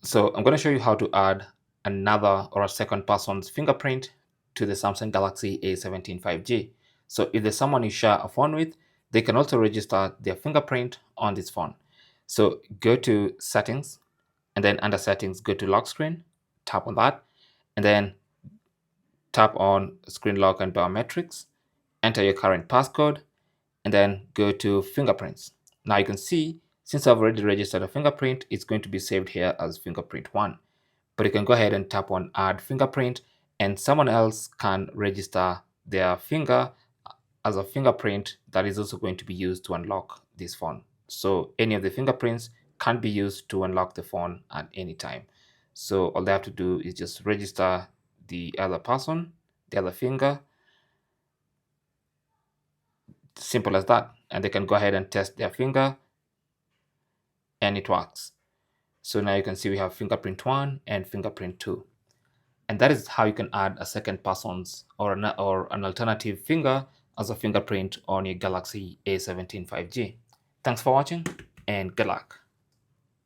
So I'm going to show you how to add another or a second person's fingerprint to the Samsung Galaxy A17 5G. So if there's someone you share a phone with, they can also register their fingerprint on this phone. So go to settings, and then under settings, go to lock screen, tap on that, and then tap on screen lock and biometrics, enter your current passcode, and then go to fingerprints. Now you can see, since I've already registered a fingerprint, it's going to be saved here as fingerprint 1. But you can go ahead and tap on add fingerprint, and someone else can register their finger as a fingerprint that is also going to be used to unlock this phone. So any of the fingerprints can be used to unlock the phone at any time. So all they have to do is just register the other person, the other finger. Simple as that. And they can go ahead and test their finger, and it works. So now you can see we have fingerprint 1 and fingerprint 2. And that is how you can add a second person's or an alternative finger as a fingerprint on your Galaxy A17 5G. Thanks for watching, and good luck.